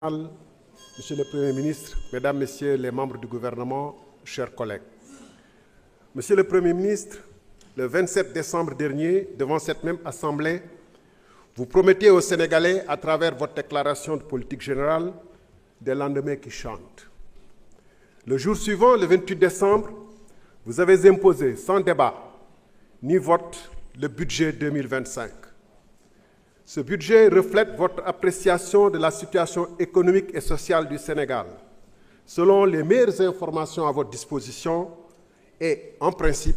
Monsieur le Premier ministre, Mesdames, Messieurs les membres du gouvernement, chers collègues. Monsieur le Premier ministre, le 27 décembre dernier, devant cette même Assemblée, vous promettiez aux Sénégalais, à travers votre déclaration de politique générale, des lendemains qui chantent. Le jour suivant, le 28 décembre, vous avez imposé, sans débat ni vote, le budget 2025. Ce budget reflète votre appréciation de la situation économique et sociale du Sénégal, selon les meilleures informations à votre disposition et, en principe,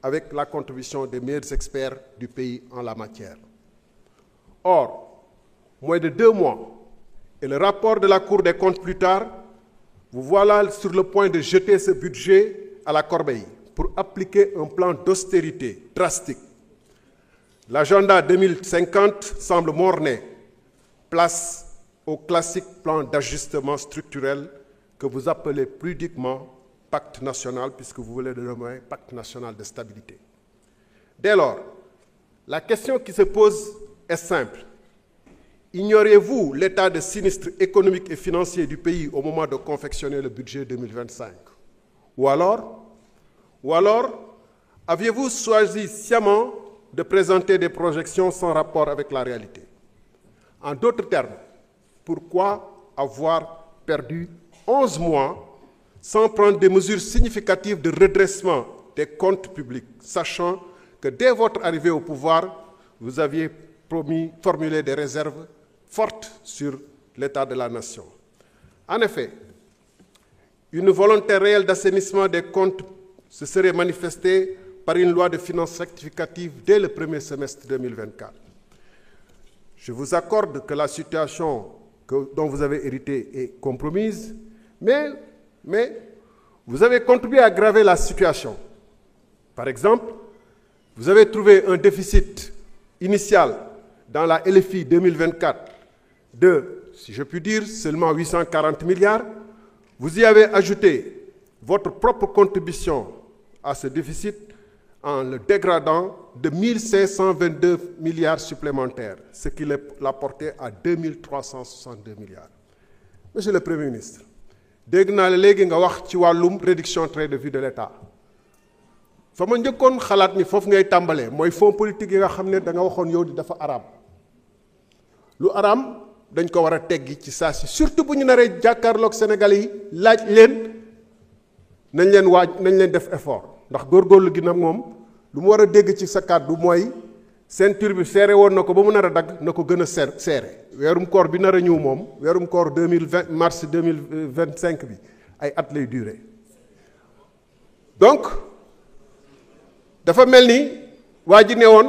avec la contribution des meilleurs experts du pays en la matière. Or, moins de 2 mois, et le rapport de la Cour des comptes plus tard, vous voilà sur le point de jeter ce budget à la corbeille pour appliquer un plan d'austérité drastique. L'agenda 2050 semble morné, place au classique plan d'ajustement structurel que vous appelez pudiquement pacte national, puisque vous voulez le nommer pacte national de stabilité. Dès lors, la question qui se pose est simple. Ignorez-vous l'état de sinistre économique et financier du pays au moment de confectionner le budget 2025? Ou alors, aviez-vous choisi sciemment de présenter des projections sans rapport avec la réalité? En d'autres termes, pourquoi avoir perdu 11 mois sans prendre des mesures significatives de redressement des comptes publics, sachant que dès votre arrivée au pouvoir, vous aviez formulé des réserves fortes sur l'état de la nation? En effet, une volonté réelle d'assainissement des comptes se serait manifestée par une loi de finances rectificative dès le premier semestre 2024. Je vous accorde que la situation dont vous avez hérité est compromise, mais vous avez contribué à aggraver la situation. Par exemple, vous avez trouvé un déficit initial dans la LFI 2024 de, si je puis dire, seulement 840 milliards. Vous y avez ajouté votre propre contribution à ce déficit en le dégradant de 1522 milliards supplémentaires, ce qui l'a porté à 2362 milliards. Monsieur le Premier ministre, dégg naa la léegi nga wax ci wàllum réduction train de vie de l'État. fa ma njëkkoon xalaat ni foofu ngay tàmbalee mooy fonds politique yi nga xam ne da nga waxoon yow di dafa araam. Lu araam dañ ko war a teggi ci saa si, surtout bu ñu naree jàkkaarloog Sénégalais yi laaj leen nañ leen def effort. Ndax góorgóorlu gi nag moom lu mu war a dégg ci sa kàddu mooy ceinture bi seere woon na ko ba mu nar a dagg na ko gën a seere. Weerum koor bi nar a ñëw moom weerum koor 2020 mars 2025 bi ay at lay durer. Donc dafa mel ni waa ji ne woon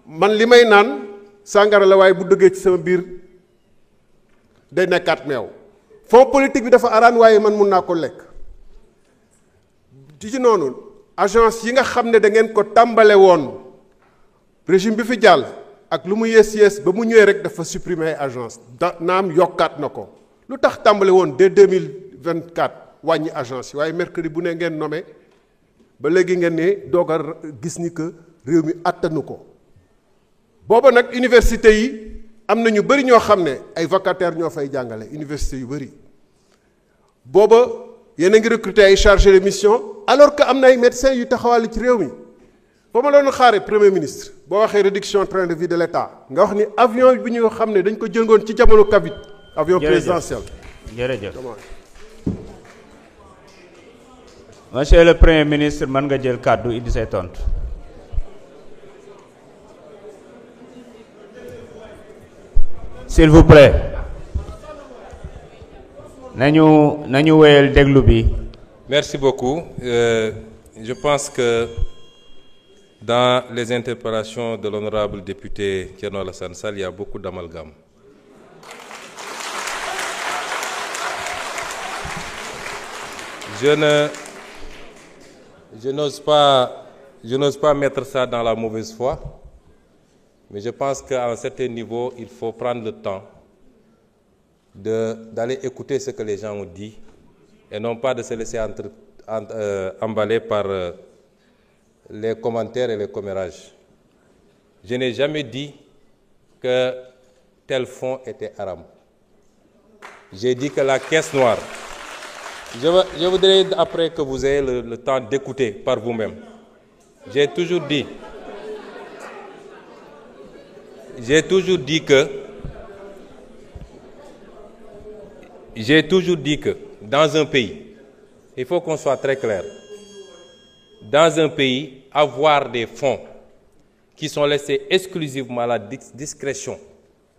man li may naan sàngara la waaye bu dëggee ci sama biir day nekkaat meew. Fonds politique bi dafa araan waaye man mun naa ko lekk. ci noonu agence yi nga xam ne da ngeen ko tàmbale woon régime bi fi jàll ak lu mu yées ba mu ñëwee rek dafa supprimer ay agence naam yokkaat na ko. Lu tax tàmbale woon dès 2024 wàññi agence yi waaye mercredi bu ne ngeen nommé ba léegi ngeen ne doog a gis ni que réew mi attanu ko. Booba nag université yi am na ñu bëri ñoo xam ne ay vacataires ñoo fay jàngale université yu bëri. Booba yéen a ngi recruter ay chargés de mission alors que am na ay médecins yu taxawal ci réew mi. Fa ma doon xaare Premier ministre boo waxee réduction train de vie de l'État nga wax ni avion bi ñu xam ne dañ ko jëngoon ci jamono Covid. Avion présidentiel. Jërëjëf. Monsieur le Premier ministre, mën nga jël kàddu indi say tontu. S'il vous plaît. nañu wéyal déglu bi. Merci beaucoup. Je pense que dans les interpellations de l'honorable député Thierno Alassane Sall, il y a beaucoup d'amalgame. Je n'ose pas mettre ça dans la mauvaise foi, mais je pense qu'à un certain niveau, il faut prendre le temps d'aller écouter ce que les gens ont dit et non pas de se laisser emballer par les commentaires et les commérages. Je n'ai jamais dit que tel fonds était haram. J'ai dit que la caisse noire, je voudrais après que vous ayez le temps d'écouter par vous-même. J'ai toujours dit que dans un pays, il faut qu'on soit très clair, dans un pays, avoir des fonds qui sont laissés exclusivement à la discrétion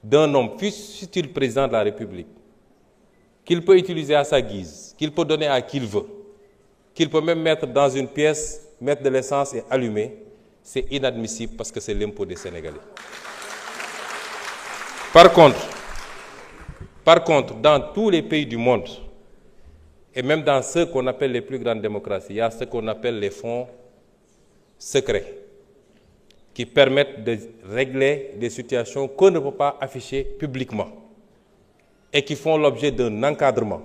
d'un homme, fût-il président de la République, qu'il peut utiliser à sa guise, qu'il peut donner à qui il veut, qu'il peut même mettre dans une pièce, mettre de l'essence et allumer, c'est inadmissible parce que c'est l'impôt des Sénégalais. Par contre, dans tous les pays du monde, et même dans ceux qu'on appelle les plus grandes démocraties, il y a ce qu'on appelle les fonds secrets, qui permettent de régler des situations qu'on ne peut pas afficher publiquement et qui font l'objet d'un encadrement.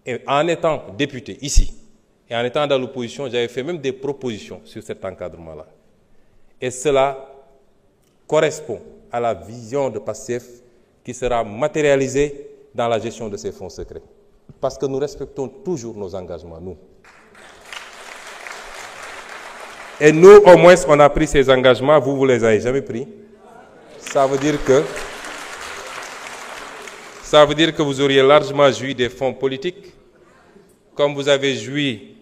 Et en étant député ici, et en étant dans l'opposition, j'avais fait même des propositions sur cet encadrement-là. Et cela correspond à la vision de PASTEF qui sera matérialisée dans la gestion de ces fonds secrets. Parce que nous respectons toujours nos engagements, nous. Et nous, au moins, on a pris ces engagements, vous ne les avez jamais pris. Ça veut dire que vous auriez largement joui des fonds politiques, comme vous avez joui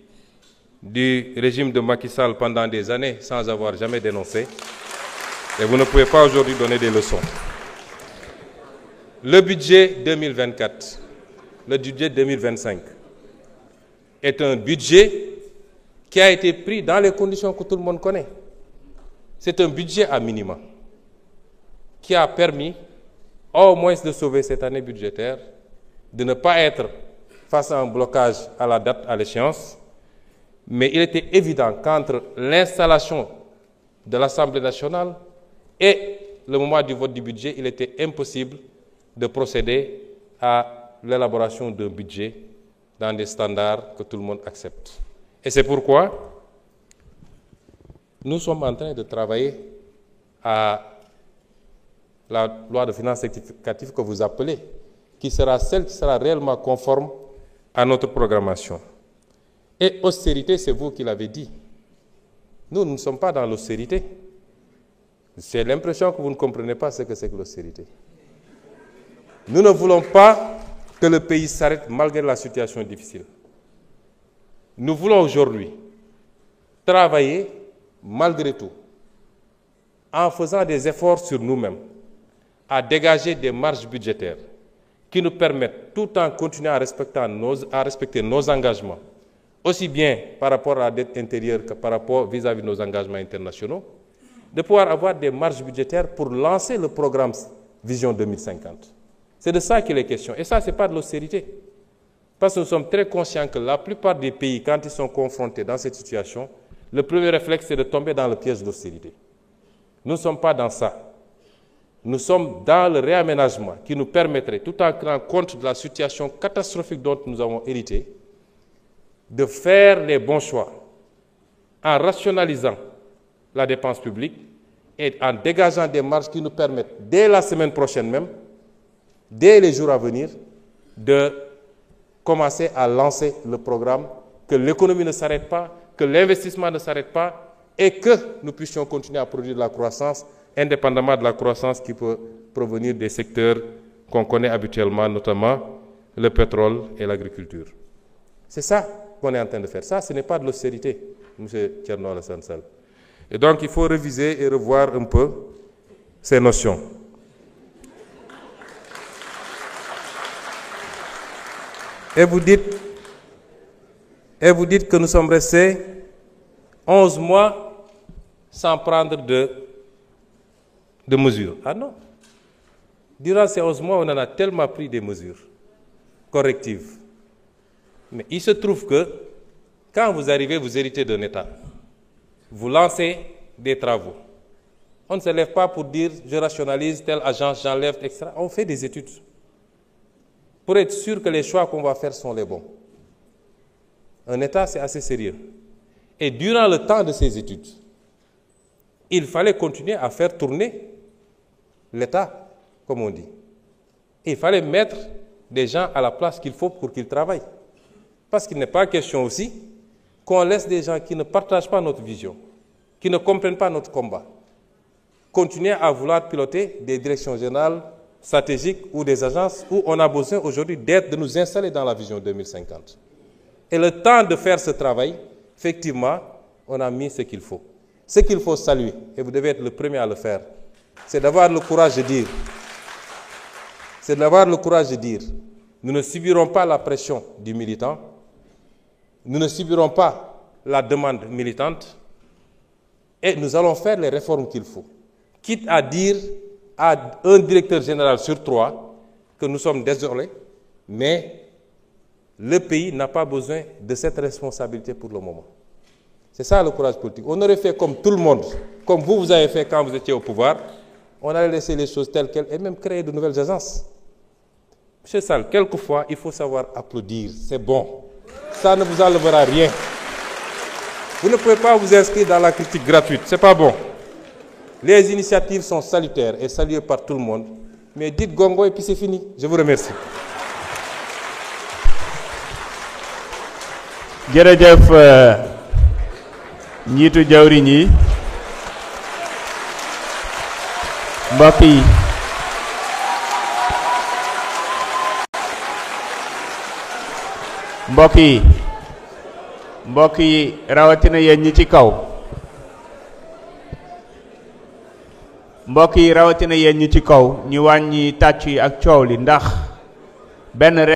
du régime de Macky Sall pendant des années sans avoir jamais dénoncé. Et vous ne pouvez pas aujourd'hui donner des leçons. Le budget 2024, le budget 2025 est un budget qui a été pris dans les conditions que tout le monde connaît. C'est un budget à minima qui a permis au moins de sauver cette année budgétaire, de ne pas être face à un blocage à la date, à l'échéance. Mais il était évident qu'entre l'installation de l'Assemblée nationale et le moment du vote du budget, il était impossible de procéder à l'élaboration d'un budget dans des standards que tout le monde accepte. Et c'est pourquoi nous sommes en train de travailler à la loi de finances rectificative que vous appelez, qui sera celle qui sera réellement conforme à notre programmation. Et austérité, c'est vous qui l'avez dit. Nous ne sommes pas dans l'austérité. C'est l'impression que vous ne comprenez pas ce que c'est que l'austérité. Nous ne voulons pas que le pays s'arrête malgré la situation difficile. Nous voulons aujourd'hui travailler malgré tout, en faisant des efforts sur nous-mêmes, à dégager des marges budgétaires qui nous permettent, tout en continuant à respecter nos engagements, aussi bien par rapport à la dette intérieure que par rapport vis-à-vis de nos engagements internationaux, de pouvoir avoir des marges budgétaires pour lancer le programme Vision 2050. C'est de ça qu'il est question. Et ça, ce n'est pas de l'austérité. Parce que nous sommes très conscients que la plupart des pays, quand ils sont confrontés dans cette situation, le premier réflexe, c'est de tomber dans le piège de l'austérité. Nous ne sommes pas dans ça. Nous sommes dans le réaménagement qui nous permettrait, tout en tenant compte de la situation catastrophique dont nous avons hérité, de faire les bons choix en rationalisant la dépense publique et en dégageant des marges qui nous permettent, dès la semaine prochaine même, dès les jours à venir, de commencer à lancer le programme, que l'économie ne s'arrête pas, que l'investissement ne s'arrête pas et que nous puissions continuer à produire de la croissance, indépendamment de la croissance qui peut provenir des secteurs qu'on connaît habituellement, notamment le pétrole et l'agriculture. C'est ça qu'on est en train de faire. Ça, ce n'est pas de l'austérité, M. Thierno Alassane Sall. Et donc, il faut réviser et revoir un peu ces notions. Et vous dites que nous sommes restés 11 mois sans prendre de mesures. Ah non. Durant ces 11 mois, on en a tellement pris des mesures correctives. Mais il se trouve que quand vous arrivez, vous héritez d'un État. Vous lancez des travaux. On ne se lève pas pour dire je rationalise telle agence, j'enlève, etc. On fait des études pour être sûr que les choix qu'on va faire sont les bons. Un État, c'est assez sérieux. Et durant le temps de ces études, il fallait continuer à faire tourner l'État, comme on dit. Il fallait mettre des gens à la place qu'il faut pour qu'ils travaillent. Parce qu'il n'est pas question aussi qu'on laisse des gens qui ne partagent pas notre vision, qui ne comprennent pas notre combat, continuer à vouloir piloter des directions générales stratégiques ou des agences où on a besoin aujourd'hui de nous installer dans la vision 2050. Et le temps de faire ce travail, effectivement, on a mis ce qu'il faut. Ce qu'il faut saluer, et vous devez être le premier à le faire, c'est d'avoir le courage de dire, nous ne subirons pas la pression du militant, nous ne subirons pas la demande militante, et nous allons faire les réformes qu'il faut. Quitte à dire à un directeur général sur 3 que nous sommes désolés, mais le pays n'a pas besoin de cette responsabilité pour le moment. C'est ça le courage politique. On aurait fait comme tout le monde, comme vous avez fait quand vous étiez au pouvoir, on allait laisser les choses telles quelles et même créer de nouvelles agences. Monsieur Sall, quelquefois, il faut savoir applaudir, c'est bon. Ça ne vous enlèvera rien. Vous ne pouvez pas vous inscrire dans la critique gratuite, c'est pas bon. Les initiatives sont salutaires et saluées par tout le monde, mais dites gongo et puis c'est fini. Je vous remercie. jërëjëf njiitu jawriñ yi mbokk yi rawatina yéen ñi ci kaw ñu wàññi tàcc yi ak coow li ndax benn